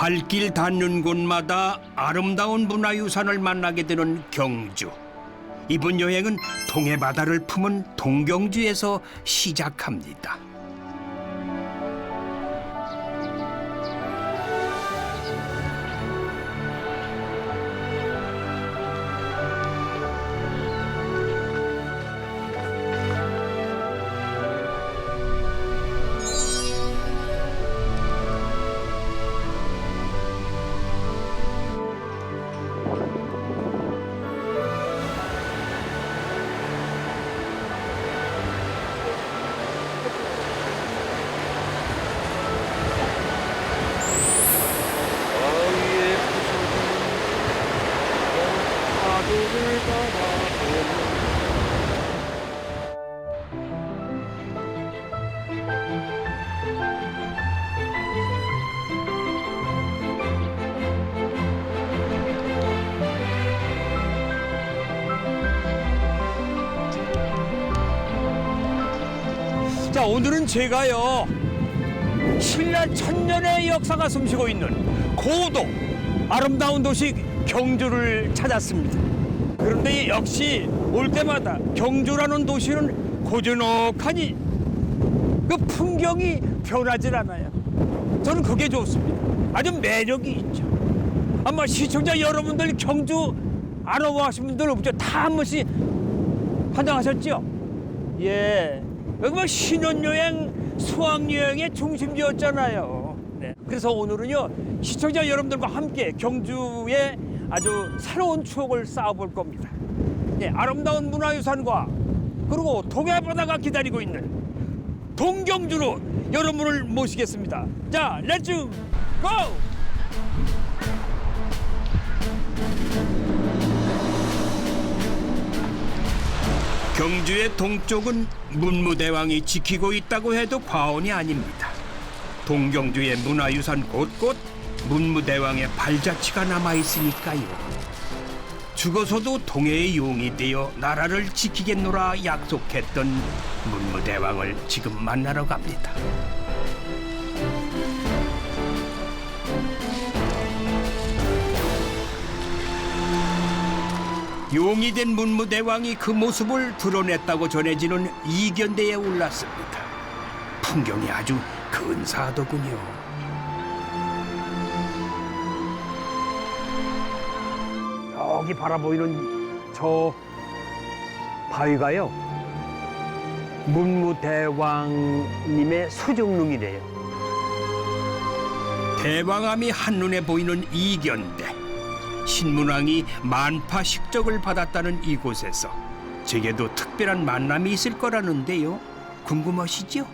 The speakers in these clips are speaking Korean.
발길 닿는 곳마다 아름다운 문화유산을 만나게 되는 경주. 이번 여행은 동해바다를 품은 동경주에서 시작합니다. 자, 오늘은 제가요 신라 천년의 역사가 숨쉬고 있는 고도 아름다운 도시 경주를 찾았습니다. 그런데 역시 올 때마다 경주라는 도시는 고즈넉하니 그 풍경이 변하질 않아요. 저는 그게 좋습니다. 아주 매력이 있죠. 아마 시청자 여러분들 경주 안 와보신 분들 없죠? 다 한 번씩 환장하셨죠? 예. 여기 뭐 신혼여행, 수학여행의 중심지였잖아요. 네. 그래서 오늘은요, 시청자 여러분들과 함께 경주의 아주 새로운 추억을 쌓아볼 겁니다. 네, 아름다운 문화유산과 그리고 동해바다가 기다리고 있는 동경주로 여러분을 모시겠습니다. 자, 렛츠 고! 경주의 동쪽은 문무대왕이 지키고 있다고 해도 과언이 아닙니다. 동경주의 문화유산 곳곳 문무대왕의 발자취가 남아있으니까요. 죽어서도 동해의 용이 되어 나라를 지키겠노라 약속했던 문무대왕을 지금 만나러 갑니다. 용이 된 문무대왕이 그 모습을 드러냈다고 전해지는 이견대에 올랐습니다. 풍경이 아주 근사하더군요. 여기 바라보이는 저 바위가요, 문무대왕님의 수종릉이래요. 대왕암이 한눈에 보이는 이견대. 신문왕이 만파 식적을 받았다는 이곳에서 제게도 특별한 만남이 있을 거라는데요. 궁금하시죠?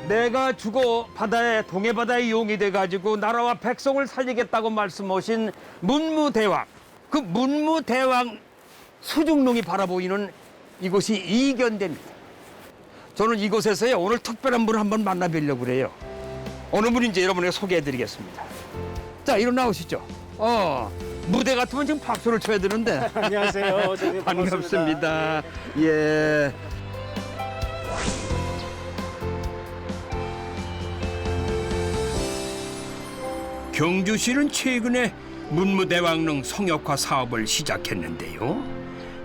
내가 죽어 동해바다의 용이 돼가지고 나라와 백성을 살리겠다고 말씀하신 문무대왕. 그 문무대왕 수중릉이 바라보이는 이곳이 이견대입니다. 저는 이곳에서요, 오늘 특별한 분을 한번 만나뵈려고 그래요. 어느 분인지 여러분에게 소개해드리겠습니다. 자, 일어나오시죠. 무대 같으면 지금 박수를 쳐야 되는데. 안녕하세요. 반갑습니다. 예. 경주시는 최근에 문무대왕릉 성역화 사업을 시작했는데요.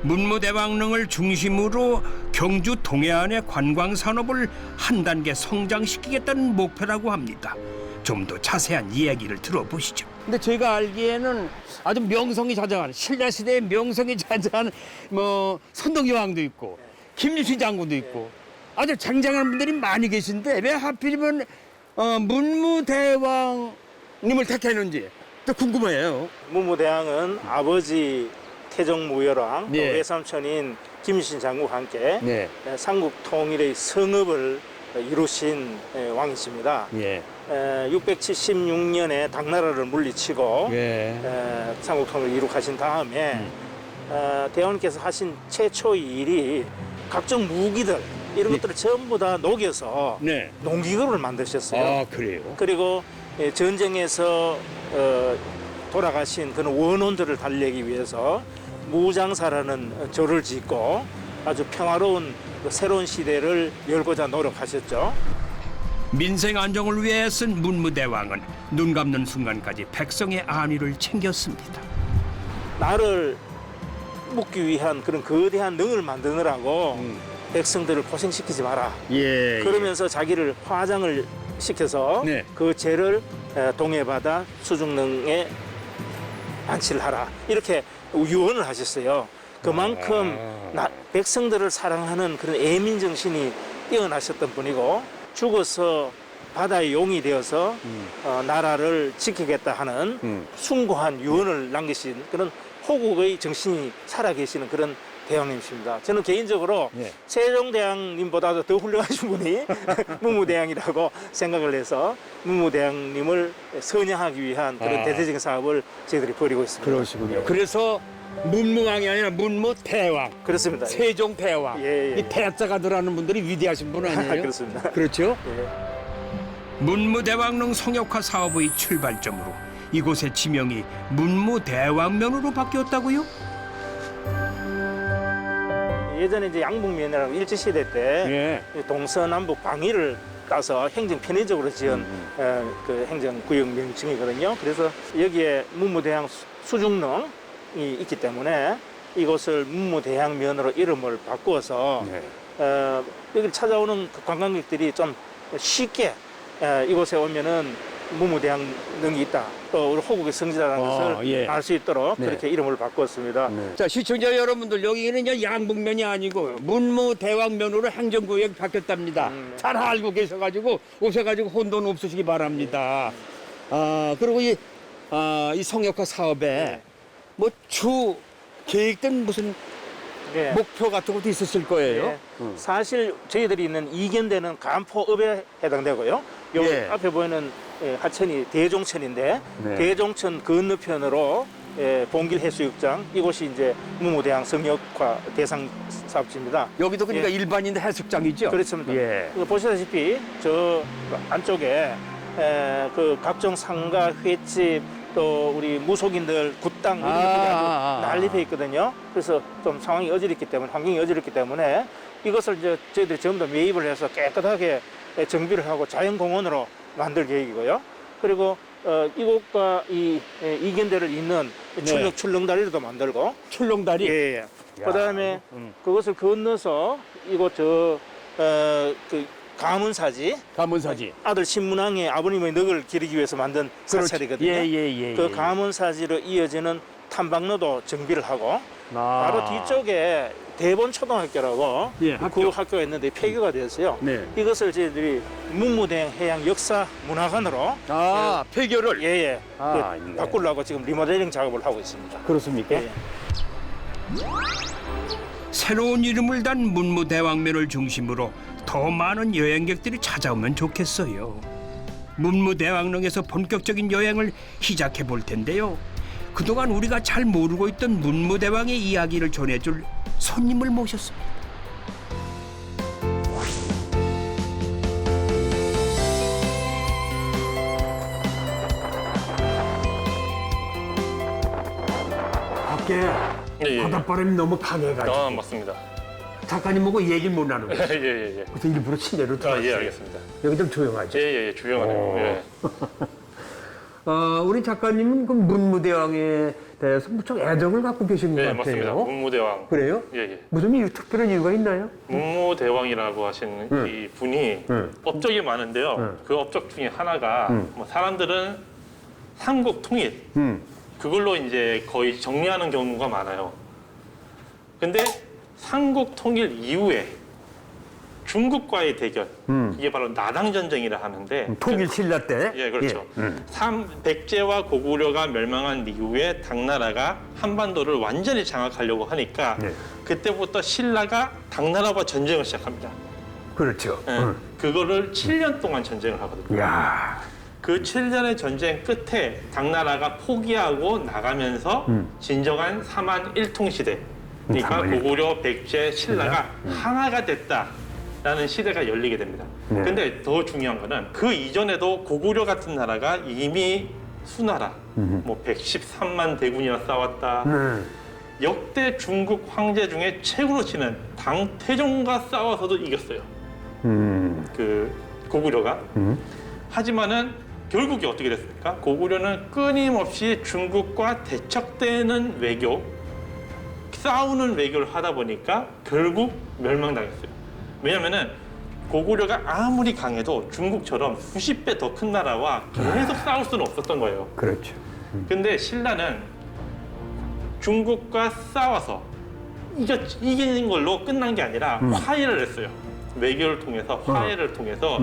문무대왕릉을 중심으로 경주 동해안의 관광 산업을 한 단계 성장시키겠다는 목표라고 합니다. 좀 더 자세한 이야기를 들어보시죠. 근데 제가 알기에는 아주 명성이 자자한 신라 시대의 명성이 자자한 뭐 선동기 왕도 있고 김유신 장군도 있고 아주 쟁쟁한 분들이 많이 계신데 왜 하필이면 문무대왕님을 택했는지 또 궁금해요. 문무대왕은 아버지 태종무열왕 또 네. 외삼촌인 김유신 장군과 함께 네. 삼국 통일의 성읍을 이루신 왕이십니다. 예. 676년에 당나라를 물리치고 예. 삼국 통일을 이룩하신 다음에 대왕께서 하신 최초의 일이 각종 무기들 이런 것들을 전부 다 녹여서 네. 농기구를 만드셨어요. 아, 그래요? 그리고 전쟁에서 돌아가신 그런 원혼들을 달래기 위해서 무장사라는 조를 짓고 아주 평화로운 새로운 시대를 열고자 노력하셨죠. 민생 안정을 위해 쓴 문무대왕은 눈 감는 순간까지 백성의 안위를 챙겼습니다. 나를 묶기 위한 그런 거대한 능을 만드느라고 백성들을 고생시키지 마라. 예. 그러면서 자기를 화장을 시켜서 네. 그 죄를 동해바다 수중릉에 안치를 하라. 이렇게 유언을 하셨어요. 그만큼 백성들을 사랑하는 그런 애민 정신이 뛰어나셨던 분이고 죽어서 바다의 용이 되어서 나라를 지키겠다 하는 숭고한 유언을 남기신 그런 호국의 정신이 살아계시는 그런 대왕님이십니다. 저는 개인적으로 네. 세종대왕님보다도 더 훌륭하신 분이 문무대왕이라고 생각을 해서 문무대왕님을 선양하기 위한 그런 대대적인 사업을 저희들이 벌이고 있습니다. 그러시군요. 그래서 문무왕이 아니라 문무대왕. 그렇습니다. 세종대왕. 예, 예. 이 대자가 들어가는 분들이 위대하신 분 아니에요? 그렇습니다. 그렇죠? 예. 문무대왕릉 성역화 사업의 출발점으로 이곳의 지명이 문무대왕면으로 바뀌었다고요? 예전에 이제 양북면이라고 일제시대 때 예. 동서남북 방위를 따서 행정 편의적으로 지은 그 행정구역 명칭이거든요. 그래서 여기에 문무대왕 수중릉이 있기 때문에 이곳을 문무대왕면으로 이름을 바꾸어서 여기를 찾아오는 그 관광객들이 좀 쉽게 이곳에 오면은 문무대왕릉이 있다. 또 우리 호국의 성지다라는 것을 예. 알 수 있도록 네. 그렇게 이름을 바꾸었습니다. 자, 시청자 여러분들, 여기는 이제 양북면이 아니고 문무대왕면으로 행정구역이 바뀌었답니다. 잘 알고 계셔가지고 오셔가지고 혼돈 없으시기 바랍니다. 그리고 이 성역화 사업에 뭐 주 계획된 무슨 네. 목표 같은 것도 있었을 거예요. 예. 사실 저희들이 있는 이견대는 간포읍에 해당되고요. 요 예. 앞에 보이는 하천이 대종천인데 네. 대종천 건너편으로 봉길 해수욕장 이곳이 이제 문무대왕 성역화 대상 사업지입니다. 여기도 그러니까 예. 일반인 해수욕장이죠? 그렇습니다. 예. 보시다시피 저 안쪽에 그 각종 상가, 횟집 또 우리 무속인들 굿당 이런 것들이 아주 난립해 있거든요. 그래서 좀 상황이 어지럽기 때문에 환경이 어지럽기 때문에 이것을 이제 저희들이 전부 다 매입을 해서 깨끗하게 정비를 하고 자연공원으로 만들 계획이고요. 그리고 이곳과 이 이견대를 잇는 네. 출렁다리도 만들고 출렁다리? 예, 예. 그다음에 그것을 건너서 이곳 그 가문사지 가문사지. 아들 신문왕의 아버님의 넋을 기리기 위해서 만든 사찰이거든요. 예. 그 가문사지로 이어지는 탐방로도 정비를 하고 바로 뒤쪽에 대본초등학교라고 예, 그 학교가 있는데 폐교가 되었어요. 네. 이것을 저희들이 문무대왕 해양 역사 문화관으로 폐교를. 예예 있네. 바꾸려고 지금 리모델링 작업을 하고 있습니다. 그렇습니까? 예. 새로운 이름을 단 문무대왕면을 중심으로 더 많은 여행객들이 찾아오면 좋겠어요. 문무대왕릉에서 본격적인 여행을 시작해 볼 텐데요. 그동안 우리가 잘 모르고 있던 문무대왕의 이야기를 전해줄 손님을 모셨습니다. 밖에 예. 바닷바람이 너무 강해가지고 맞습니다. 작가님하고 얘기를 못 나누고 있어요. 예. 그래서 일부러 침대로 들어왔어요. 예, 알겠습니다. 여기 좀 조용하죠? 예, 조용하네요. 예. 우리 작가님은 그 문무대왕에 대해서 무척 애정을 갖고 계신 것 네, 같아요. 맞습니다. 문무대왕. 그래요? 예. 무슨 특별한 이유가 있나요? 문무대왕이라고 하신 이 분이 업적이 많은데요. 그 업적 중에 하나가 뭐 사람들은 삼국 통일 그걸로 이제 거의 정리하는 경우가 많아요. 근데 삼국 통일 이후에 중국과의 대결, 그게 바로 나당 전쟁이라 하는데 통일 신라 때? 예, 그렇죠. 백제와 고구려가 멸망한 이후에 당나라가 한반도를 완전히 장악하려고 하니까 네. 그때부터 신라가 당나라와 전쟁을 시작합니다. 그렇죠. 예, 그거를 7년 동안 전쟁을 하거든요. 야, 그 7년의 전쟁 끝에 당나라가 포기하고 나가면서 진정한 삼한 일통시대, 그러니까 삼한 고구려, 백제, 신라가 하나가 됐다라는 시대가 열리게 됩니다. 네. 근데 더 중요한 거는 그 이전에도 고구려 같은 나라가 이미 수나라, 뭐 113만 대군이나 싸웠다. 역대 중국 황제 중에 최고로 치는 당태종과 싸워서도 이겼어요. 그 고구려가. 하지만은 결국이 어떻게 됐습니까? 고구려는 끊임없이 중국과 대척되는 외교, 싸우는 외교를 하다 보니까 결국 멸망당했어요. 왜냐면은 고구려가 아무리 강해도 중국처럼 수십 배 더 큰 나라와 계속 싸울 수는 없었던 거예요. 그렇죠. 근데 신라는 중국과 싸워서 이기는 걸로 끝난 게 아니라 화해를 했어요. 외교를 통해서 화해를 통해서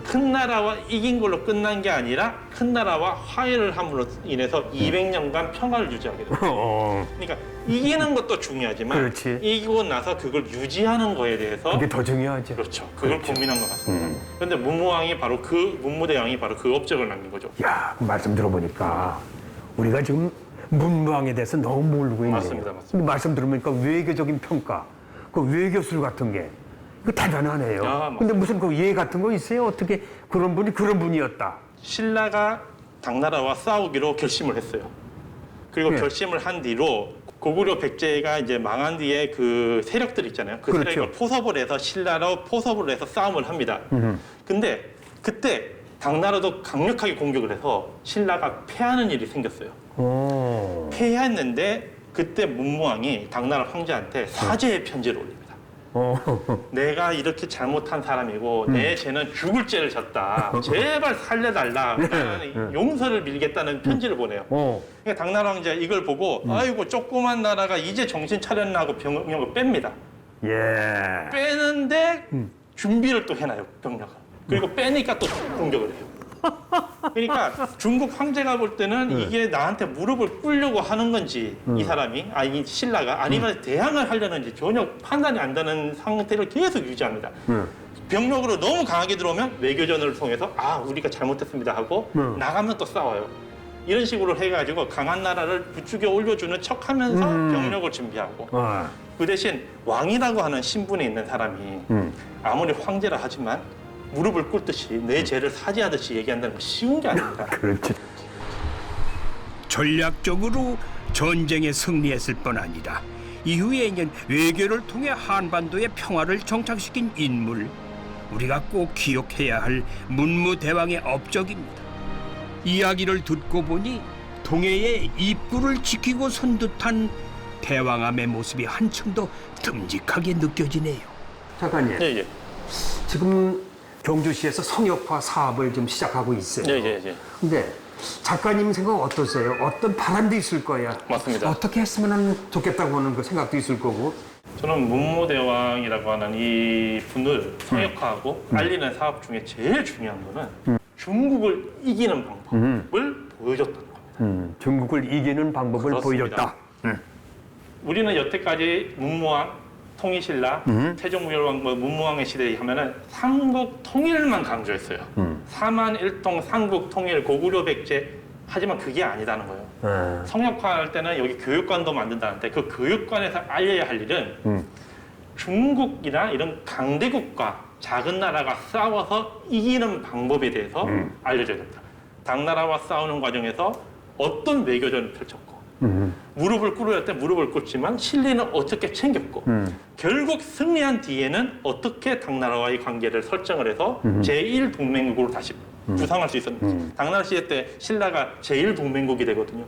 큰 나라와 이긴 걸로 끝난 게 아니라 큰 나라와 화해를 함으로 인해서 200년간 평화를 유지하게 됐어요. 그러니까 이기는 것도 중요하지만 그렇지. 이기고 나서 그걸 유지하는 거에 대해서 그게 더 중요하죠. 그렇죠. 그걸 고민한 것 같습니다. 그런데 문무왕이 바로 문무대왕이 바로 그 업적을 남긴 거죠. 야, 그 말씀 들어보니까 우리가 지금 문무왕에 대해서 너무 모르고 있네요. 맞습니다, 맞습니다. 근데 말씀 들어보니까 외교적인 평가, 그 외교술 같은 게 이거 대단하네요. 맞습니다. 근데 무슨 그 예 같은 거 있어요? 어떻게 그런 분이 그런 분이었다. 신라가 당나라와 싸우기로 결심을 했어요. 그리고 네. 결심을 한 뒤로 고구려 백제가 이제 망한 뒤에 그 세력들 있잖아요. 그 그렇죠. 세력을 포섭을 해서 신라로 포섭을 해서 싸움을 합니다. 근데 그때 당나라도 강력하게 공격을 해서 신라가 패하는 일이 생겼어요. 오. 패했는데 그때 문무왕이 당나라 황제한테 사죄의 편지를 올립니다. 내가 이렇게 잘못한 사람이고 내 죄는 죽을 죄를 졌다. 제발 살려달라. 나는 용서를 빌겠다는 편지를 보내요. 그러니까 당나라 황제가 이걸 보고 아이고 조그만 나라가 이제 정신 차렸나 하고 병력을 뺍니다. 예. 빼는데 준비를 또 해놔요, 병력을. 그리고 빼니까 또 공격을 해요. 그러니까 중국 황제가 볼 때는 이게 나한테 무릎을 꿇려고 하는 건지 이 사람이 이 신라가 아니면 대항을 하려는지 전혀 판단이 안 되는 상태를 계속 유지합니다. 병력으로 너무 강하게 들어오면 외교전을 통해서 우리가 잘못했습니다 하고 나가면 또 싸워요. 이런 식으로 해가지고 강한 나라를 부추겨 올려주는 척하면서 병력을 준비하고 그 대신 왕이라고 하는 신분에 있는 사람이 아무리 황제라 하지만 무릎을 꿇듯이 내 죄를 사죄하듯이 얘기한다는 건 쉬운 게 아닙니다. 그렇지. 전략적으로 전쟁에 승리했을 뿐 아니라 이후에는 외교를 통해 한반도의 평화를 정착시킨 인물, 우리가 꼭 기억해야 할 문무대왕의 업적입니다. 이야기를 듣고 보니 동해의 입구를 지키고 선 듯한 대왕암의 모습이 한층 더 듬직하게 느껴지네요. 작가님, 예. 지금 경주시에서 성역화 사업을 좀 시작하고 있어요. 예. 근데 작가님 생각 어떠세요? 어떤 바람도 있을 거야. 맞습니다. 어떻게 했으면 좋겠다고 하는 그 생각도 있을 거고. 저는 문무대왕이라고 하는 이 분을 성역화하고 알리는 사업 중에 제일 중요한 거는 중국을 이기는 방법을 보여줬다는 겁니다. 중국을 이기는 방법을 그렇습니다. 보여줬다. 우리는 여태까지 문무왕, 통일신라, 태종무열왕, 문무왕의 시대에 하면은 삼국 통일만 강조했어요. 사만일통, 삼국 통일, 고구려 백제. 하지만 그게 아니다는 거예요. 성역화할 때는 여기 교육관도 만든다는데 그 교육관에서 알려야 할 일은 중국이나 이런 강대국과 작은 나라가 싸워서 이기는 방법에 대해서 알려줘야 됩니다. 당나라와 싸우는 과정에서 어떤 외교전을 펼쳤고 무릎을 꿇을 때 무릎을 꿇지만 실리는 어떻게 챙겼고 결국 승리한 뒤에는 어떻게 당나라와의 관계를 설정을 해서 제1동맹국으로 다시 부상할 수 있었는지. 당나라 시대 때 신라가 제1동맹국이 되거든요.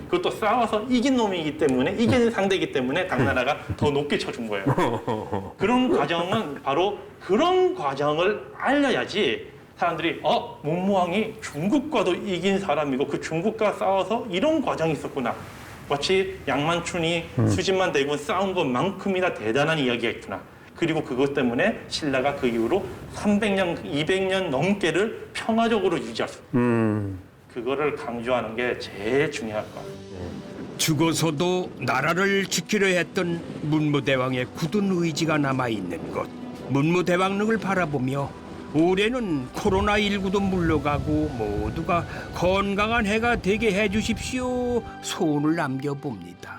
그것도 싸워서 이긴 놈이기 때문에 이긴 상대이기 때문에 당나라가 더 높게 쳐준 거예요. 그런 과정은 바로 그런 과정을 알려야지 사람들이 문무왕이 중국과도 이긴 사람이고 그 중국과 싸워서 이런 과정이 있었구나. 마치 양만춘이 수십만 대군 싸운 것만큼이나 대단한 이야기가 있구나. 그리고 그것 때문에 신라가 그 이후로 300년, 200년 넘게를 평화적으로 유지할 수 있다. 그거를 강조하는 게 제일 중요할 것 같아요. 죽어서도 나라를 지키려 했던 문무대왕의 굳은 의지가 남아있는 것. 문무대왕릉을 바라보며 올해는 코로나19도 물러가고 모두가 건강한 해가 되게 해주십시오. 소원을 남겨봅니다.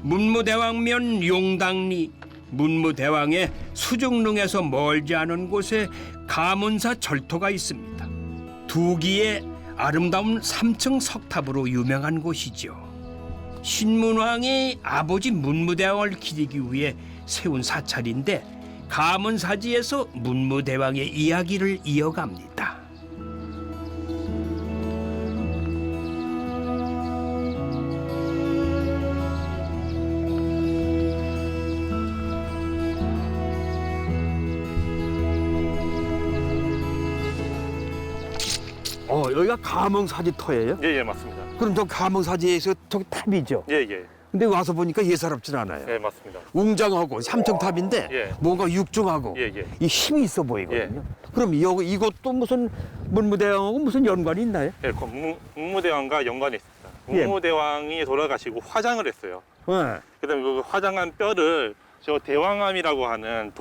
문무대왕면 용당리, 문무대왕의 수중릉에서 멀지 않은 곳에 가문사 절터가 있습니다. 두기의 아름다운 3층 석탑으로 유명한 곳이죠. 신문왕이 아버지 문무대왕을 기리기 위해 세운 사찰인데 가문사지에서 문무대왕의 이야기를 이어갑니다. 여기가 가문사지터예요? 예, 예, 맞습니다. 그럼 저 가문사지에서 저기 탑이죠? 예, 예. 근데 와서 보니까 예사롭진 않아요. 예, 맞습니다. 웅장하고 삼층탑인데 예. 뭔가 육중하고 예, 예. 이 힘이 있어 보이거든요. 그럼 이것도 무슨 문무대왕하고 무슨 연관이 있나요? 예, 그 문무대왕과 연관이 있습니다. 예. 문무대왕이 돌아가시고 화장을 했어요. 네. 그다음에 그 화장한 뼈를 저 대왕암이라고 하는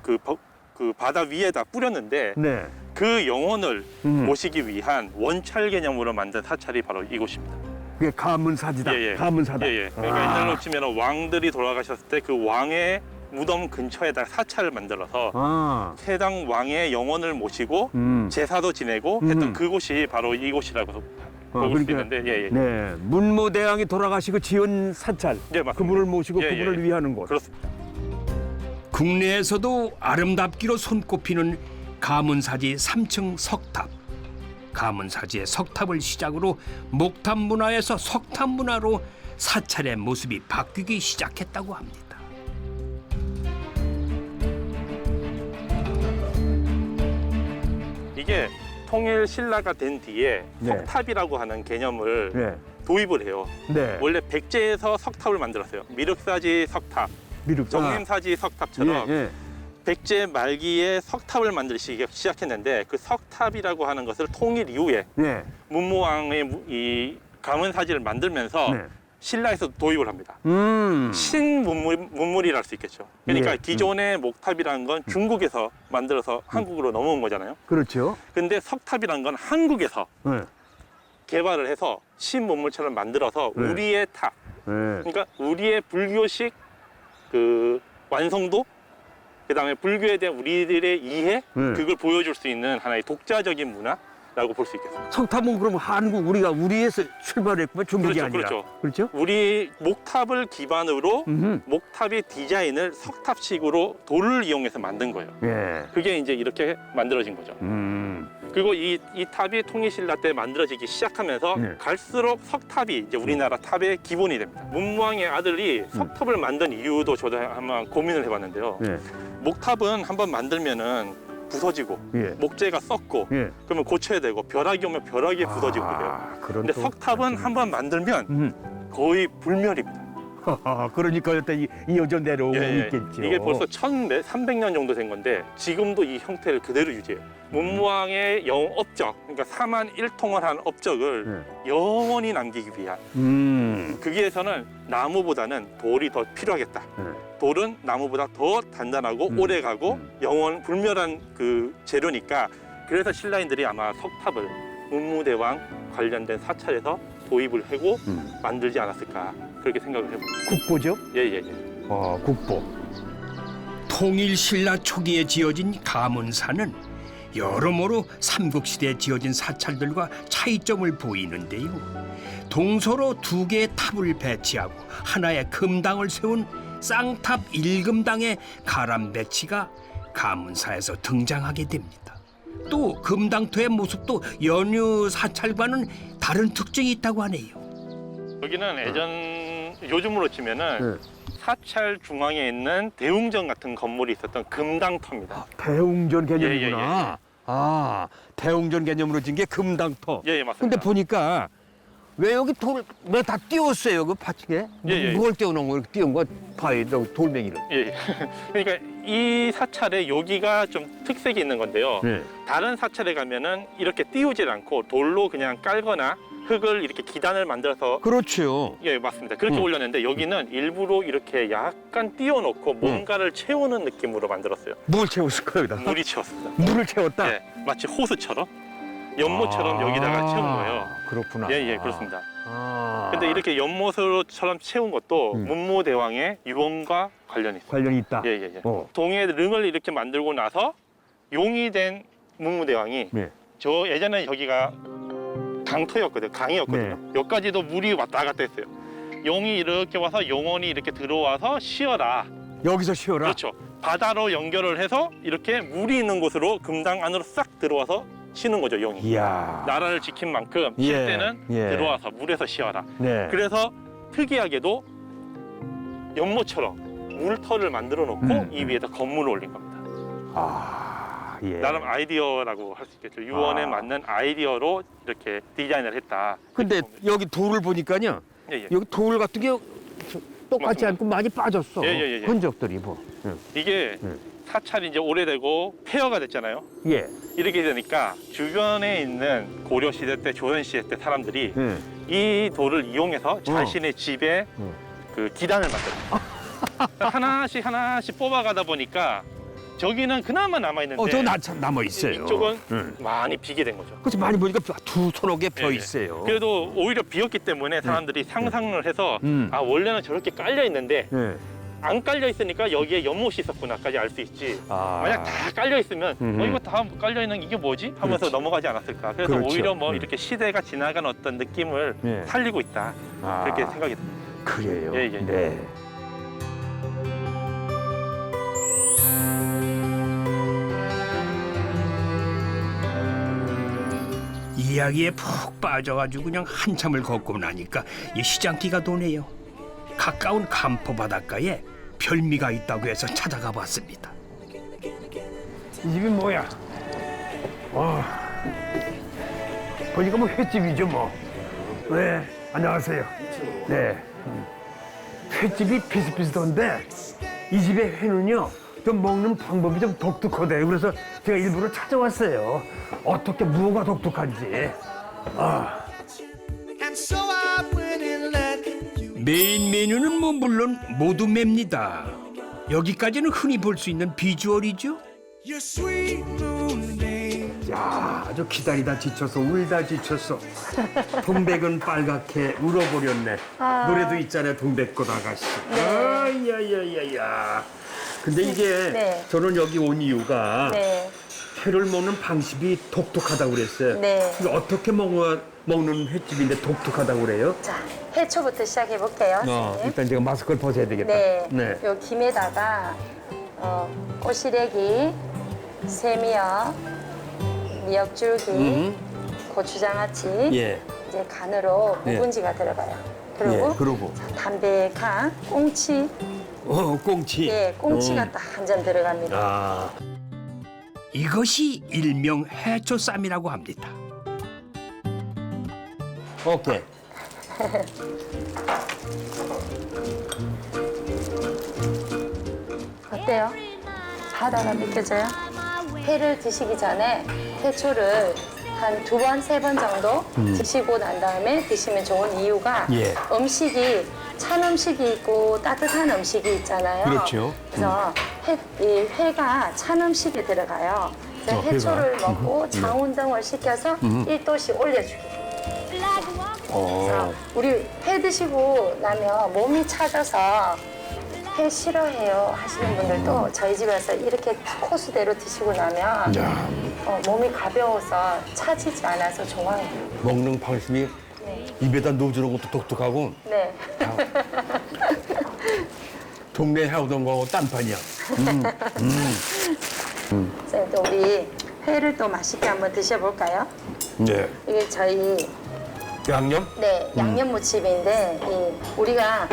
그 바다 위에다 뿌렸는데 네. 그 영혼을 음. 모시기 위한 원찰 개념으로 만든 사찰이 바로 이곳입니다. 그게 가문사지다. 예, 예. 가문사다. 예, 예. 그러니까 옛날로 치면 왕들이 돌아가셨을 때 그 왕의 무덤 근처에다 사찰을 만들어서 아. 해당 왕의 영혼을 모시고 음. 제사도 지내고 했던 음. 그곳이 바로 이곳이라고 볼 수 그러니까 있는데, 예, 예. 네. 문무대왕이 돌아가시고 지은 사찰. 예, 맞습니다. 그분을 모시고 예, 예, 그분을 예. 위하는 곳. 그렇습니다. 국내에서도 아름답기로 손꼽히는 가문사지 3층 석탑. 가문사지의 석탑을 시작으로 목탑 문화에서 석탑 문화로 사찰의 모습이 바뀌기 시작했다고 합니다. 이게 통일 신라가 된 뒤에 네. 석탑이라고 하는 개념을 네. 도입을 해요. 네. 원래 백제에서 석탑을 만들었어요. 미륵사지 석탑, 미륵. 정림사지 석탑처럼 예, 예. 백제 말기에 석탑을 만들기 시작했는데 그 석탑이라고 하는 것을 통일 이후에 네. 문무왕의 이 가문사지를 만들면서 네. 신라에서 도입을 합니다. 음. 신문물이라 할 수 있겠죠. 그러니까 예. 기존의 목탑이라는 건 중국에서 만들어서 한국으로 넘어온 거잖아요. 그렇죠. 근데 석탑이라는 건 한국에서 네. 개발을 해서 신문물처럼 만들어서 네. 우리의 탑, 네. 그러니까 우리의 불교식 그 완성도, 그다음에 불교에 대한 우리들의 이해, 네. 그걸 보여줄 수 있는 하나의 독자적인 문화라고 볼 수 있겠습니다. 석탑은 그럼 한국 우리에서 출발했구만 중국이 그렇죠, 아니라. 그렇죠. 그렇죠? 우리 목탑을 기반으로 음흠. 목탑의 디자인을 석탑식으로 돌을 이용해서 만든 거예요. 예. 그게 이제 이렇게 만들어진 거죠. 그리고 이 탑이 통일신라 때 만들어지기 시작하면서 네. 갈수록 석탑이 이제 우리나라 탑의 기본이 됩니다. 문무왕의 아들이 석탑을 만든 이유도 저도 한번 고민을 해봤는데요. 예. 목탑은 한번 만들면은 부서지고 예. 목재가 썩고 예. 그러면 고쳐야 되고 벼락이 오면 벼락이 부서지고 그래요. 그런 근데 또 석탑은 한번 만들면 음. 거의 불멸입니다. 그러니까 일단 이어져 내려오고 예, 예. 있겠죠. 이게 벌써 1300년 정도 된 건데 지금도 이 형태를 그대로 유지해요. 문무왕의 업적, 그러니까 4만 1통을 한 업적을 영원히 남기기 위한 거기에 위해서는 나무보다는 돌이 더 필요하겠다. 돌은 나무보다 더 단단하고 오래가고 영원 불멸한 그 재료니까 그래서 신라인들이 아마 석탑을 문무대왕 관련된 사찰에서 도입을 하고 만들지 않았을까 그렇게 생각을 해봅니다. 국보죠? 예예예. 국보. 통일신라 초기에 지어진 가문사는 여러모로 삼국시대에 지어진 사찰들과 차이점을 보이는데요. 동서로 두 개의 탑을 배치하고 하나의 금당을 세운 쌍탑 일금당의 가람 배치가 가문사에서 등장하게 됩니다. 또 금당토의 모습도 연유 사찰과는 다른 특징이 있다고 하네요. 여기는 요즘으로 치면은 사찰 중앙에 있는 대웅전 같은 건물이 있었던 금당터입니다. 대웅전 개념이구나. 예, 예, 예. 대웅전 개념으로 진 게 금당터. 예, 예, 맞습니다. 근데 보니까 왜 여기 돌 왜 다 띄웠어요? 그 파츠에? 예, 예. 무걸 띄워놓은 거 띄운 거 봐요. 돌멩이를. 예, 예. 그러니까 이 사찰에 여기가 좀 특색이 있는 건데요. 네. 다른 사찰에 가면은 이렇게 띄우질 않고 돌로 그냥 깔거나 흙을 이렇게 기단을 만들어서 그렇죠. 예, 맞습니다. 그렇게 올렸는데 여기는 일부러 이렇게 약간 띄워놓고 뭔가를 채우는 느낌으로 만들었어요. 뭘 채웠을까요, 여기다? 물이 채웠습니다. 물을 채웠다? 예, 마치 호수처럼 연못처럼 여기다가 채운 거예요. 그렇구나. 예, 예, 그렇습니다. 아. 근데 이렇게 연못처럼 채운 것도 문무대왕의 유언과 관련이 있어요. 관련이 있다. 예, 예, 예. 어. 동해 릉을 이렇게 만들고 나서 용이 된 문무대왕이 네. 저 예전에 여기가 강터였거든요. 강이었거든요. 네. 여기까지도 물이 왔다 갔다 했어요. 용이 이렇게 와서 용원이 이렇게 들어와서 쉬어라. 여기서 쉬어라. 그렇죠. 바다로 연결을 해서 이렇게 물이 있는 곳으로 금당 안으로 싹 들어와서 쉬는 거죠, 용이. 이야. 나라를 지킨 만큼 쉴 예, 때는 예. 들어와서 물에서 쉬어라. 네. 그래서 특이하게도 연못처럼 물터를 만들어 놓고 이 위에다 건물을 올린 겁니다. 아, 예. 나름 아이디어라고 할 수 있겠죠. 유원에 아. 맞는 아이디어로 이렇게 디자인을 했다. 근데 그렇게 봅니다. 여기 돌을 보니까요. 예, 예. 여기 돌 같은 게 똑같지 맞습니다. 않고 많이 빠졌어. 예, 예, 예. 흔적들이 뭐. 이게 사찰이 이제 오래되고 폐허가 됐잖아요. 예. 이렇게 되니까 주변에 있는 고려 시대 때, 조선 시대 때 사람들이 예. 이 돌을 이용해서 자신의 집에 그 기단을 만들었어요. 하나씩 하나씩 뽑아가다 보니까 저기는 그나마 남아 있는데 저 남아 있어요. 이쪽은 응. 많이 비게 된 거죠. 그렇지 많이 보니까 두 서너 개 펴 예, 예. 있어요. 그래도 오히려 비었기 때문에 사람들이 상상을 해서 아 원래는 저렇게 깔려 있는데 예. 안 깔려 있으니까 여기에 연못이 있었구나까지 알 수 있지. 아. 만약 다 깔려 있으면 이거 다 깔려 있는 이게 뭐지? 하면서 그렇지. 넘어가지 않았을까. 그래서 그렇죠. 오히려 뭐 이렇게 시대가 지나간 어떤 느낌을 예. 살리고 있다. 아. 그렇게 생각이 듭니다. 그래요. 예, 예. 네. 이야기에 푹 빠져가지고 그냥 한참을 걷고 나니까 이 시장기가 도네요. 가까운 간포 바닷가에 별미가 있다고 해서 찾아가 봤습니다. 이 집이 뭐야? 보니까 뭐 횟집이죠 뭐. 네, 안녕하세요. 네. 횟집이 비슷비슷한데 이 집의 회는요 좀 먹는 방법이 좀 독특하대요. 그래서 제가 일부러 찾아왔어요. 어떻게 무엇가 독특한지. And so I went and let you. 메인 메뉴는 뭐 물론 모두 맵니다. 여기까지는 흔히 볼 수 있는 비주얼이죠. Your sweet moonbeam. 야, 아주 기다리다 지쳐서 울다 지쳤어. 동백은 빨갛게 울어버렸네. 노래도 있잖아요, 동백꽃 아가씨. 야야야야. 근데 이게 네. 저는 여기 온 이유가 네, 회를 먹는 방식이 독특하다고 그랬어요. 네. 이거 어떻게 먹는 횟집인데 독특하다고 그래요? 자, 해초부터 시작해 볼게요, 선생님. 일단 제가 마스크를 벗어야 되겠다. 네, 요 김에다가 꼬시래기, 새미역, 미역줄기, 고추장아찌, 예. 이제 간으로 예. 묵은지가 들어가요. 그리고 예, 그러고. 자, 담백한 꽁치, 꽁치. 예, 꽁치가 딱 한 점 들어갑니다. 아, 이것이 일명 해초쌈이라고 합니다. 오케이. 어때요? 바다가 느껴져요? 회를 드시기 전에 해초를 한 2번, 3번 정도 드시고 난 다음에 드시면 좋은 이유가 예. 음식이 찬 음식이 있고 따뜻한 음식이 있잖아요. 그렇죠. 그래서 이 회가 찬 음식이 들어가요. 그래서 회가. 해초를 먹고 장 운동을 시켜서 1도씩 올려주기. 그래서 우리 회 드시고 나면 몸이 차져서 회 싫어해요 하시는 분들도 저희 집에서 이렇게 코스대로 드시고 나면 몸이 가벼워서 차지지 않아서 좋아요. 먹는 방식이 입에다 넣어주는 것도 독특하고 네. 동네 해오던 거하고 딴판이야. 선생님, 또 우리 회를 또 맛있게 한번 드셔볼까요? 네. 이게 저희 양념? 네, 양념 무침인데 우리가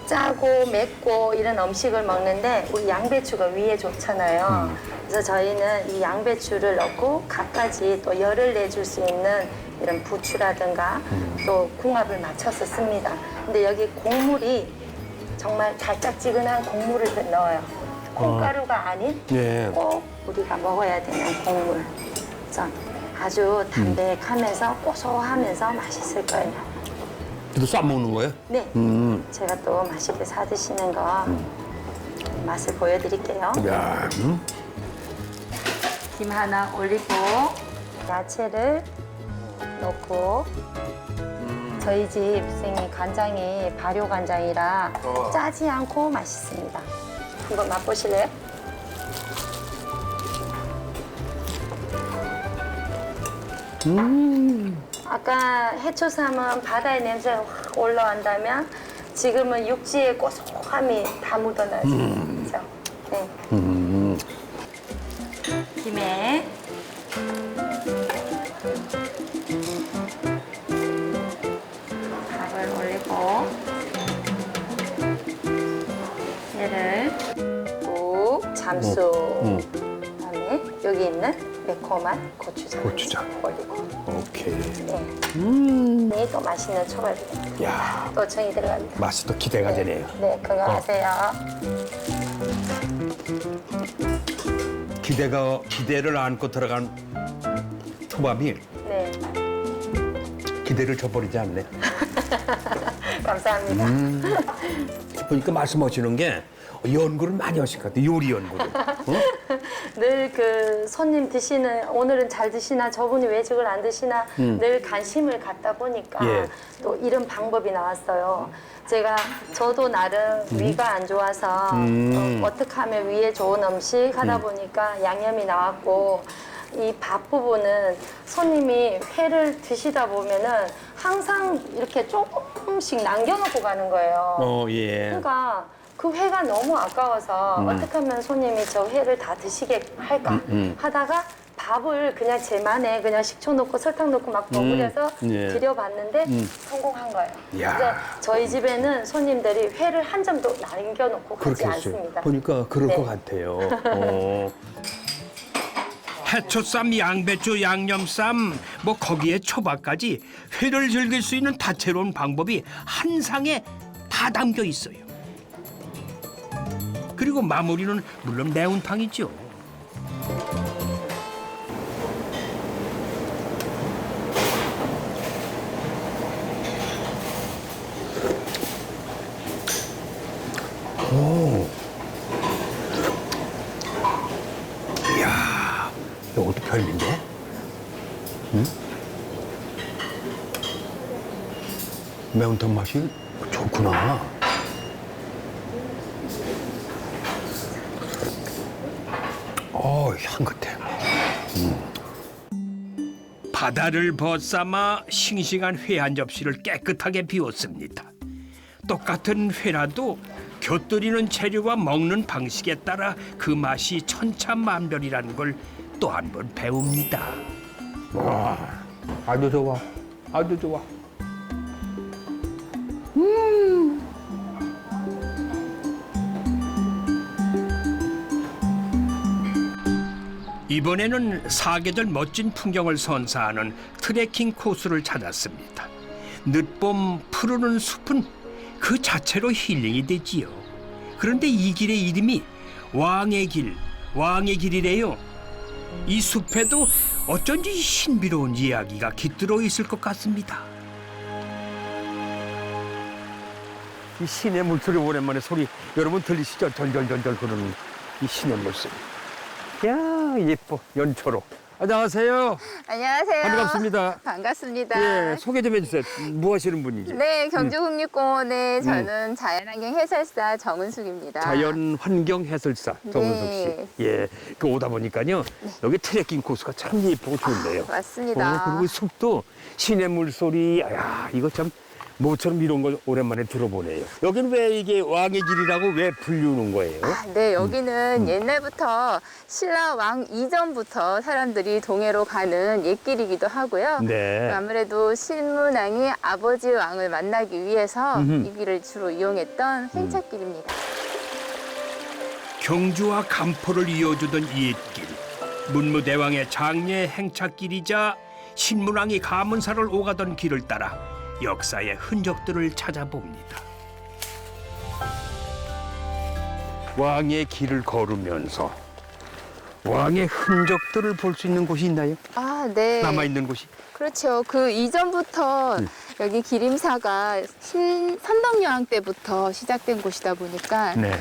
짜고 맵고 이런 음식을 먹는데 우리 양배추가 위에 좋잖아요. 그래서 저희는 이 양배추를 넣고 갖가지 또 열을 내줄 수 있는 이런 부추라든가 또 궁합을 맞춰서 씁니다. 근데 여기 곡물이 정말 달짝지근한 곡물을 넣어요. 콩가루가 아닌 네. 꼭 우리가 먹어야 되는 곡물. 그래서 아주 담백하면서 고소하면서 맛있을 거예요. 그래도 쌈 먹는 거예요? 네, 제가 또 맛있게 사 드시는 거 맛을 보여드릴게요. 야, 김 하나 올리고 야채를 넣고 저희 집 선생님 간장이 발효 간장이라 짜지 않고 맛있습니다. 한번 맛보실래요? 아까 해초쌈은 바다의 냄새가 확 올라온다면 지금은 육지의 고소함이 다 묻어나죠. 그렇죠? 네. 굴소. 그다음에 여기 있는 매콤한 고추장. 고추장. 올리고. 오케이. 네. 또 맛있는 초밥이. 야, 또 정이 들어갑니다. 맛이 또 기대가 되네요. 네, 건강하세요. 기대를 안고 들어간 초밥이 네, 기대를 저버리지 않네. 감사합니다. 보니까 말씀하시는 게 연구를 많이 하신 것 같아요. 요리 연구를. 늘 그 손님 드시는 오늘은 잘 드시나 저분이 왜 저걸 안 드시나 늘 관심을 갖다 보니까 예. 또 이런 방법이 나왔어요. 저도 나름 위가 안 좋아서 어떻게 하면 위에 좋은 음식 하다 보니까 양념이 나왔고 이 밥 부분은 손님이 회를 드시다 보면은 항상 이렇게 조금씩 남겨놓고 가는 거예요. 예. 그러니까 그 회가 너무 아까워서 어떻게 하면 손님이 저 회를 다 드시게 할까 하다가 밥을 그냥 제만에 그냥 식초 넣고 설탕 넣고 막 버무려서 예. 드려봤는데 성공한 거예요. 야. 그래서 저희 집에는 손님들이 회를 한 점도 남겨놓고 가지 그렇게 했어요. 않습니다. 보니까 그럴 네. 것 같아요. 해초쌈, 양배추, 양념쌈, 뭐 거기에 초밥까지 회를 즐길 수 있는 다채로운 방법이 한 상에 다 담겨 있어요. 그리고 마무리는 물론 매운탕이죠. 이야, 이것도 별미인데? 응? 매운탕 맛이 좋구나. 향긋해. 바다를 벗삼아 싱싱한 회 한 접시를 깨끗하게 비웠습니다. 똑같은 회라도 곁들이는 재료와 먹는 방식에 따라 그 맛이 천차만별이라는 걸 또 한 번 배웁니다. 와, 아주 좋아. 아주 좋아. 이번에는 사계절 멋진 풍경을 선사하는 트레킹 코스를 찾았습니다. 늦봄 푸르른 숲은 그 자체로 힐링이 되지요. 그런데 이 길의 이름이 왕의 길이래요. 이 숲에도 어쩐지 신비로운 이야기가 깃들어 있을 것 같습니다. 이 시내 물소리 오랜만에 소리 여러분 들리시죠? 절절절절 흐르는 이 시내 물소리. 야, 예뻐. 연초로. 안녕하세요. 안녕하세요. 반갑습니다. 반갑습니다. 예, 소개 좀 해주세요. 뭐 하시는 분인지. 네, 경주국립공원에 저는 자연환경 해설사 정은숙입니다. 자연환경 해설사 정은숙 씨. 네. 예, 그 오다 보니까요. 여기 트레킹 코스가 참 예쁘고 좋은데요. 맞습니다. 그리고 숲도 시내 물소리. 야, 이거 참 모처럼 이런 걸 오랜만에 들어보네요. 여기는 왜 이게 왕의 길이라고 왜 불리는 거예요? 네, 여기는 옛날부터 신라 왕 이전부터 사람들이 동해로 가는 옛길이기도 하고요. 네. 아무래도 신문왕이 아버지 왕을 만나기 위해서 이 길을 주로 이용했던 행차길입니다. 경주와 간포를 이어주던 옛길, 문무대왕의 장례 행차길이자 신문왕이 가문사를 오가던 길을 따라 역사의 흔적들을 찾아봅니다. 왕의 길을 걸으면서 왕의 흔적들을 볼 수 있는 곳이 있나요? 아, 네. 남아있는 곳이? 그렇죠. 그 이전부터 여기 기림사가 선덕여왕 때부터 시작된 곳이다 보니까 네.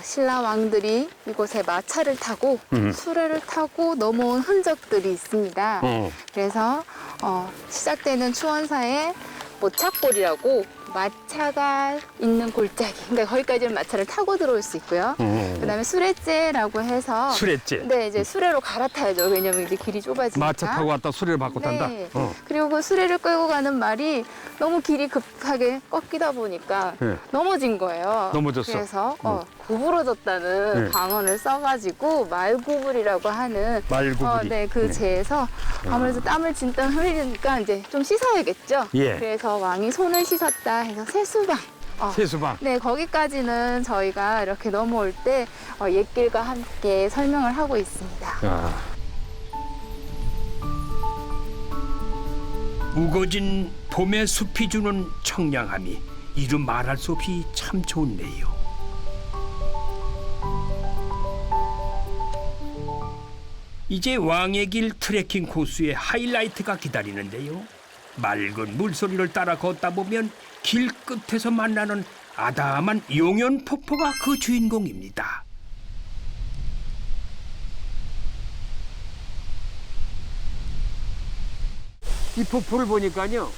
신라 왕들이 이곳에 마차를 타고 수레를 타고 넘어온 흔적들이 있습니다. 그래서 시작되는 추원사에 모착골이라고 마차가 있는 골짜기, 그러니까 거기까지는 마차를 타고 들어올 수 있고요. 그다음에 수레째라고 해서 수레째. 네, 이제 수레로 갈아타야죠. 왜냐면 이제 길이 좁아지니까. 마차 타고 왔다 수레를 바꿔 탄다? 네. 그리고 그 수레를 끌고 가는 말이 너무 길이 급하게 꺾이다 보니까 네. 넘어진 거예요. 넘어졌어. 그래서 구부러졌다는 네. 방언을 써가지고 말구불이라고 하는 말구불이. 네, 그 재에서 아무래도 땀을 진땀 흘리니까 이제 좀 씻어야겠죠. 예. 그래서 왕이 손을 씻었다 해서 세수방 세수방. 네, 거기까지는 저희가 이렇게 넘어올 때 옛길과 함께 설명을 하고 있습니다. 우거진 봄의 숲이 주는 청량함이 이루 말할 수 없이 참 좋네요. 이제 왕의 길 트레킹 코스의 하이라이트가 기다리는데요. 맑은 물소리를 따라 걷다 보면 길 끝에서 만나는 아담한 용연 폭포가 그 주인공입니다. 이 폭포를 보니까요,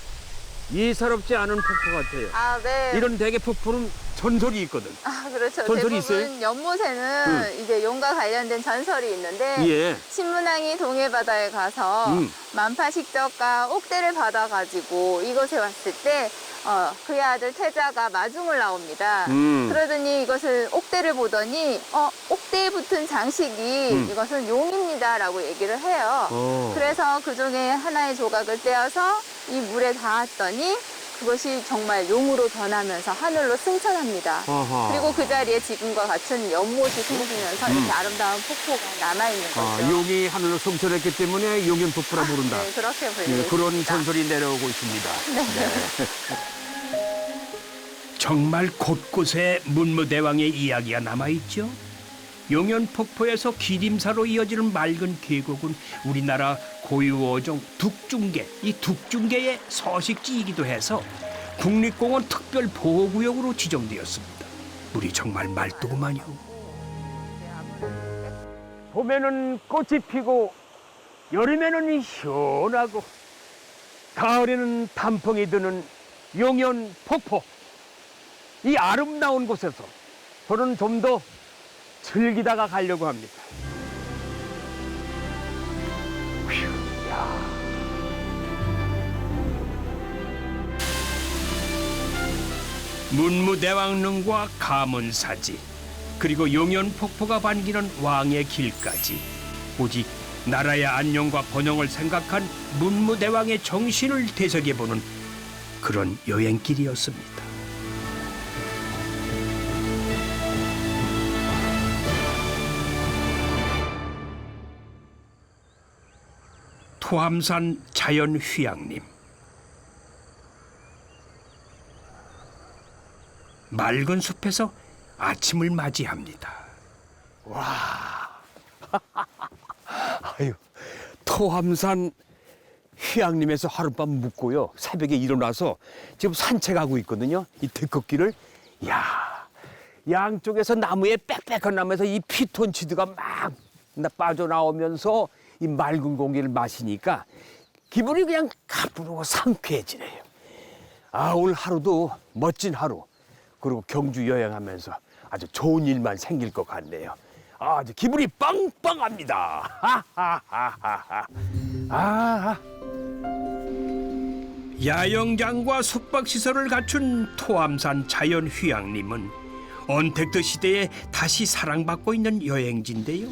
예사롭지 않은 폭포 같아요. 아, 네. 이런 대개 폭포는 전설이 있거든. 아, 그렇죠. 전설이 대부분 있어요? 연못에는 이제 용과 관련된 전설이 있는데 예. 신문왕이 동해바다에 가서 만파식적과 옥대를 받아가지고 이곳에 왔을 때 그의 아들 태자가 마중을 나옵니다. 그러더니 이것을 옥대를 보더니 옥대에 붙은 장식이 이것은 용입니다라고 얘기를 해요. 그래서 그 중에 하나의 조각을 떼어서 이 물에 닿았더니 그것이 정말 용으로 변하면서 하늘로 승천합니다. 어허. 그리고 그 자리에 지금과 같은 연못이 생기면서 이렇게 아름다운 폭포가 남아있는 거죠. 용이 하늘로 승천했기 때문에 용연폭포라 부른다. 네, 그렇게 예, 불리고 그런 있습니다. 전설이 내려오고 있습니다. 정말 곳곳에 문무대왕의 이야기가 남아있죠. 용연폭포에서 기림사로 이어지는 맑은 계곡은 우리나라 고유어종 둑중개, 이 둑중개의 서식지이기도 해서 국립공원 특별보호구역으로 지정되었습니다. 물이 정말 맑더구만요. 봄에는 꽃이 피고 여름에는 시원하고 가을에는 단풍이 드는 용연폭포. 이 아름다운 곳에서 저는 좀 더 즐기다가 가려고 합니다. 문무대왕릉과 가문사지, 그리고 용연폭포가 반기는 왕의 길까지 오직 나라의 안녕과 번영을 생각한 문무대왕의 정신을 되새겨보는 그런 여행길이었습니다. 토함산 자연휴양림. 맑은 숲에서 아침을 맞이합니다. 아유, 토함산 휴양림에서 하룻밤 묵고요. 새벽에 일어나서 지금 산책하고 있거든요. 이 들꽃길을. 이야, 양쪽에서 나무에 빽빽한 나무에서 이 피톤치드가 막 빠져나오면서 이 맑은 공기를 마시니까 기분이 그냥 가뿐하고 상쾌해지네요. 아, 오늘 하루도 멋진 하루. 그리고 경주 여행하면서 아주 좋은 일만 생길 것 같네요. 아주 기분이 빵빵합니다. 야영장과 숙박시설을 갖춘 토함산 자연휴양림은 언택트 시대에 다시 사랑받고 있는 여행지인데요.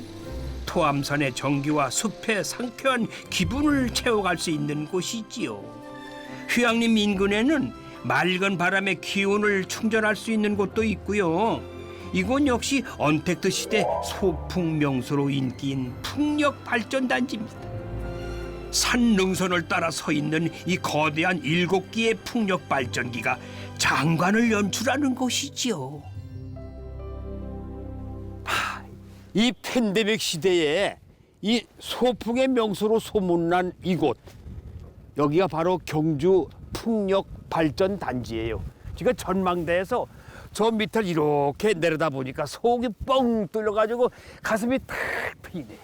토함산의 정기와 숲의 상쾌한 기분을 채워갈 수 있는 곳이지요. 휴양림 인근에는 맑은 바람의 기운을 충전할 수 있는 곳도 있고요. 이곳 역시 언택트 시대 소풍 명소로 인기인 풍력 발전단지입니다. 산 능선을 따라 서 있는 이 거대한 7기의 풍력 발전기가 장관을 연출하는 곳이지요. 이 팬데믹 시대에 이 소풍의 명소로 소문난 이곳, 여기가 바로 경주 풍력 발전 단지예요. 지금 전망대에서 저 밑을 이렇게 내려다 보니까 속이 뻥 뚫려가지고 가슴이 탁 트이네요.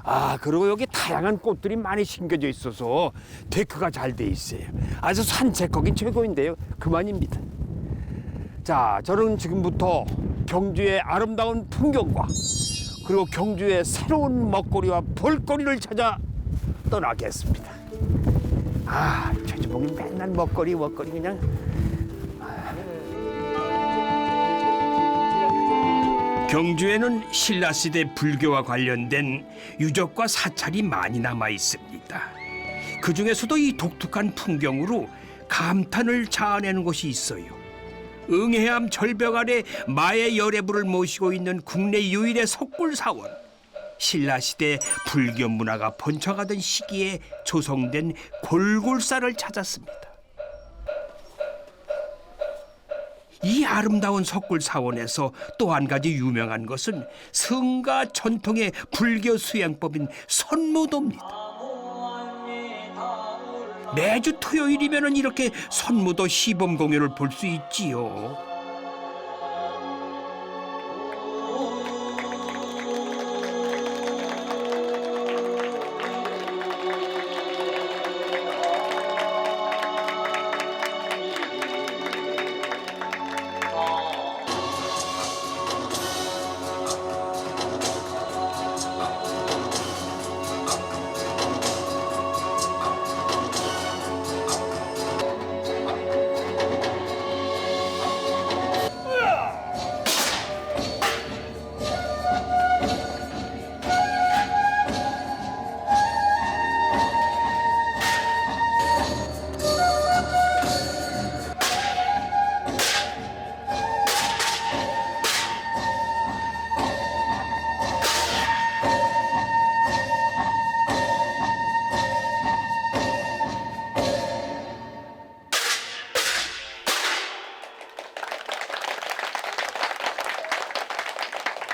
아, 그리고 여기 다양한 꽃들이 많이 심겨져 있어서 데크가 잘 돼 있어요. 아주 산책하기 최고인데요. 그만입니다. 자, 저는 지금부터 경주의 아름다운 풍경과 그리고 경주의 새로운 먹거리와 볼거리를 찾아 떠나겠습니다. 아, 최주봉이 맨날 먹거리 그냥. 경주에는 신라시대 불교와 관련된 유적과 사찰이 많이 남아 있습니다. 그 중에서도 이 독특한 풍경으로 감탄을 자아내는 곳이 있어요. 응해암 절벽 아래 마의 열애부를 모시고 있는 국내 유일의 석굴사원. 신라시대 불교 문화가 번창하던 시기에 조성된 골굴사를 찾았습니다. 이 아름다운 석굴사원에서 또 한 가지 유명한 것은 성가 전통의 불교 수행법인 선무도입니다. 매주 토요일이면 이렇게 선무도 시범 공연을 볼 수 있지요.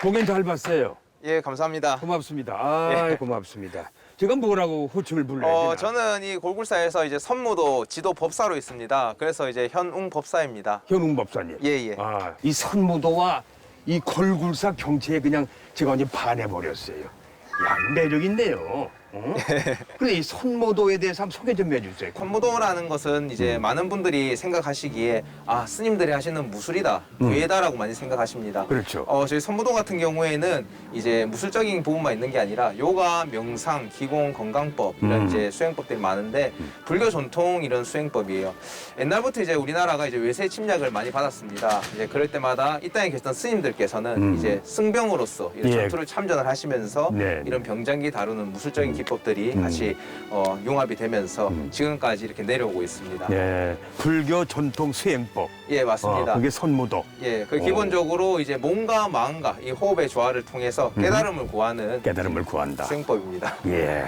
공연 잘 봤어요. 예, 감사합니다. 고맙습니다. 아, 고맙습니다. 제가 뭐라고 호칭을 불러야 되나? 저는 이 골굴사에서 이제 선무도 지도 법사로 있습니다. 그래서 이제 현웅 법사입니다. 현웅 법사님. 예, 예. 아, 이 선무도와 이 골굴사 경치에 그냥 제가 완전 반해버렸어요. 야, 매력 있네요. 어? 근데 이 선무도에 대해서 한번 소개 좀 해주세요. 선무도라는 것은 이제 많은 분들이 생각하시기에 아, 스님들이 하시는 무술이다, 괴다라고 많이 생각하십니다. 그렇죠. 저희 선무도 같은 경우에는 이제 무술적인 부분만 있는 게 아니라 요가, 명상, 기공, 건강법 이런 이제 수행법들이 많은데 불교 전통 이런 수행법이에요. 옛날부터 이제 우리나라가 이제 외세 침략을 많이 받았습니다. 이제 그럴 때마다 이 땅에 계셨던 스님들께서는 이제 승병으로서 이런 예. 전투를 참전을 하시면서 네. 이런 병장기 다루는 무술적인 기법들이 같이 융합이 되면서 지금까지 이렇게 내려오고 있습니다. 예, 불교 전통 수행법. 예, 맞습니다. 그게 선무도. 예, 그 기본적으로 이제 몸과 마음과 이 호흡의 조화를 통해서 깨달음을 구하는 깨달음을 구한다. 수행법입니다. 예.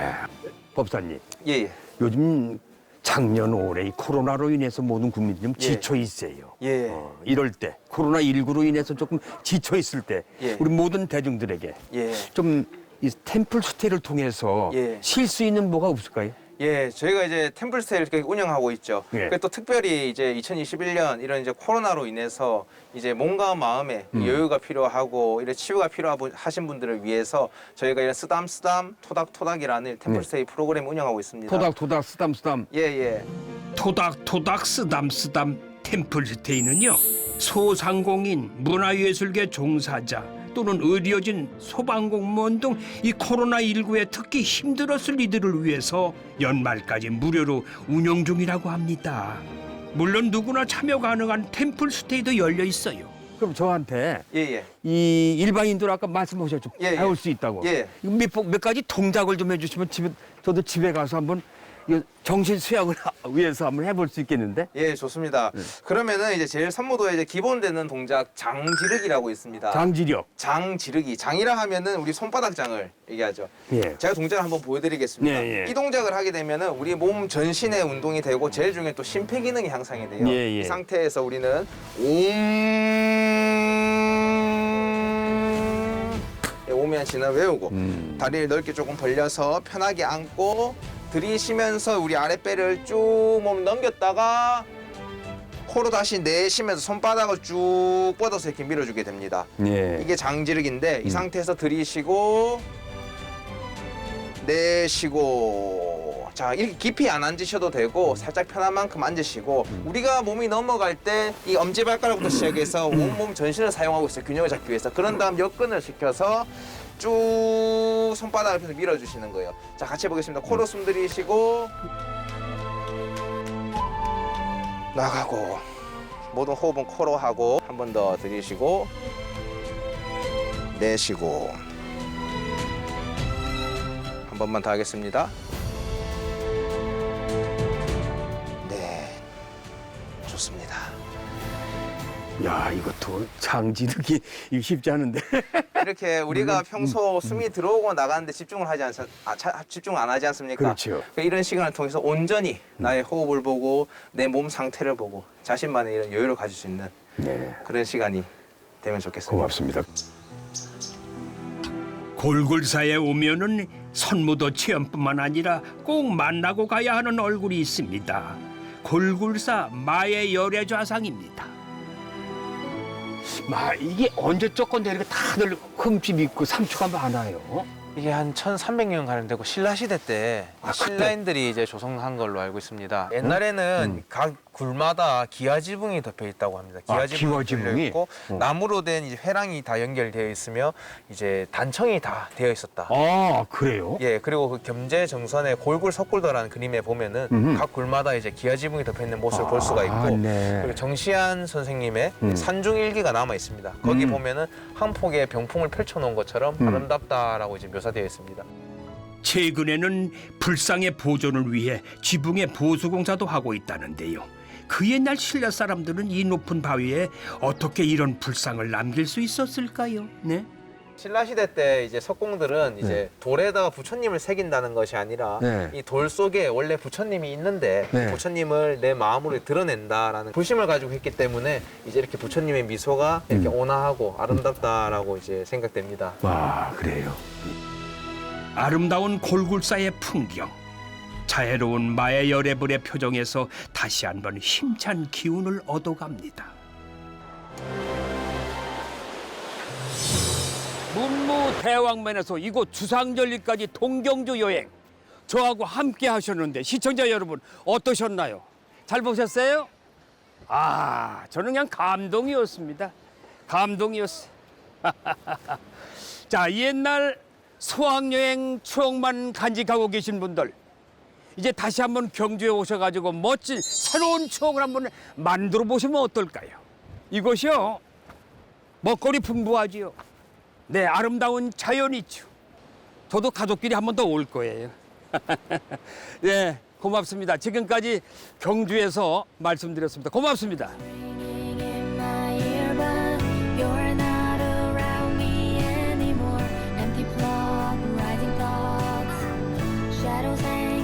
법사님, 예, 예. 요즘 작년 올해 이 코로나로 인해서 모든 국민들이 좀 예. 지쳐 있어요. 예. 이럴 때 코로나19로 인해서 조금 지쳐 있을 때 예. 우리 모든 대중들에게 예. 좀 이 템플 스테이를 통해서 예. 쉴 수 있는 뭐가 없을까요? 예, 저희가 이제 템플스테이를 이렇게 운영하고 있죠. 예. 그리고 또 특별히 이제 2021년 이런 이제 코로나로 인해서 이제 몸과 마음에 여유가 필요하고 이런 치유가 필요하신 분들을 위해서 저희가 이런 쓰담쓰담 토닥토닥이라는 템플스테이 프로그램을 운영하고 있습니다. 토닥토닥 쓰담쓰담. 예, 예. 토닥토닥 쓰담쓰담 템플스테이는요, 소상공인, 문화예술계 종사자 또는 의료진, 소방공무원 등 이 코로나19에 특히 힘들었을 이들을 위해서 연말까지 무료로 운영 중이라고 합니다. 물론 누구나 참여 가능한 템플스테이도 열려 있어요. 그럼 저한테 예, 예. 이 일반인들 아까 말씀하셨죠. 예, 예. 배울 수 있다고. 예. 몇 가지 동작을 좀 해주시면 저도 집에 가서 한번 이 정신 수양을 위해서 한번 해볼 수 있겠는데? 예, 좋습니다. 그러면은 이제 제일 선무도에 이제 기본되는 동작 장지르기라고 있습니다. 장지력. 장지르기. 장이라 하면은 우리 손바닥 장을 얘기하죠. 예. 제가 동작을 한번 보여드리겠습니다. 예, 예. 이 동작을 하게 되면은 우리 몸 전신의 운동이 되고 제일 중에 또 심폐 기능이 향상이 돼요. 예, 예. 이 상태에서 우리는 오면 진을 외우고 다리를 넓게 조금 벌려서 편하게 앉고 들이쉬면서 우리 아랫배를 쭉 몸 넘겼다가 코로 다시 내쉬면서 손바닥을 쭉 뻗어서 이렇게 밀어주게 됩니다. 예. 이게 장지르기인데 이 상태에서 들이쉬고 내쉬고 자 이렇게 깊이 안 앉으셔도 되고 살짝 편한 만큼 앉으시고 우리가 몸이 넘어갈 때 이 엄지발가락부터 시작해서 온몸 전신을 사용하고 있어요. 균형을 잡기 위해서. 그런 다음 역근을 시켜서 쭉 손바닥을 펴서 밀어주시는 거예요. 자 같이 해보겠습니다. 코로 숨 들이쉬고 나가고 모든 호흡은 코로 하고 한 번 더 들이쉬고 내쉬고 한 번만 더 하겠습니다. 네. 야, 이것도 장지르기 이거 쉽지 않은데. 이렇게 우리가 평소 숨이 들어오고 나가는데 집중을 집중을 안 하지 않습니까? 그렇죠. 이런 시간을 통해서 온전히 나의 호흡을 보고 내 몸 상태를 보고 자신만의 이런 여유를 가질 수 있는 네, 그런 시간이 되면 좋겠습니다. 고맙습니다. 골골사에 오면은 선무도 체험뿐만 아니라 꼭 만나고 가야 하는 얼굴이 있습니다. 골골사 마의 열애좌상입니다. 이게 언제 쫓건데 이렇게 다들 흠집 있고 삼초가 많아요? 이게 한 1300년 가량 되고 신라 시대 때 신라인들이 이제 조성한 걸로 알고 있습니다. 옛날에는 각 굴마다 기와 지붕이 덮여 있다고 합니다. 기와 지붕이 덮여 있고 나무로 된 이제 회랑이 다 연결되어 있으며 이제 단청이 다 되어 있었다. 아, 그래요? 예, 그리고 그 겸재 정선의 골굴 석굴도라는 그림에 보면은 각 굴마다 이제 기와 지붕이 덮여 있는 모습을 볼 수가 있고 네. 그리고 정시한 선생님의 산중일기가 남아 있습니다. 거기 보면은 한 폭의 병풍을 펼쳐놓은 것처럼 아름답다라고 이제 묘사되어 있습니다. 최근에는 불상의 보존을 위해 지붕의 보수공사도 하고 있다는데요. 그 옛날 신라 사람들은 이 높은 바위에 어떻게 이런 불상을 남길 수 있었을까요? 네? 신라 시대 때 이제 석공들은 이제 돌에다가 부처님을 새긴다는 것이 아니라 네. 이 돌 속에 원래 부처님이 있는데 네. 부처님을 내 마음으로 드러낸다라는 불심을 가지고 했기 때문에 이제 이렇게 부처님의 미소가 이렇게 온화하고 아름답다라고 이제 생각됩니다. 와, 그래요. 아름다운 골굴사의 풍경, 자애로운 마의 열애불의 표정에서 다시 한번 힘찬 기운을 얻어갑니다. 문무대왕면에서 이곳 주상절리까지 동경주 여행 저하고 함께 하셨는데 시청자 여러분 어떠셨나요? 잘 보셨어요? 아, 저는 그냥 감동이었습니다. 감동이었어요. 자, 옛날 수학여행 추억만 간직하고 계신 분들 이제 다시 한번 경주에 오셔가지고 멋진 새로운 추억을 한번 만들어 보시면 어떨까요? 이곳이요, 먹거리 풍부하지요. 네, 아름다운 자연이죠. 저도 가족끼리 한 번 더 올 거예요. 네, 고맙습니다. 지금까지 경주에서 말씀드렸습니다. 고맙습니다. Ringing in my ear, but you're not around me anymore. Empty plot, rising thoughts, shadows hang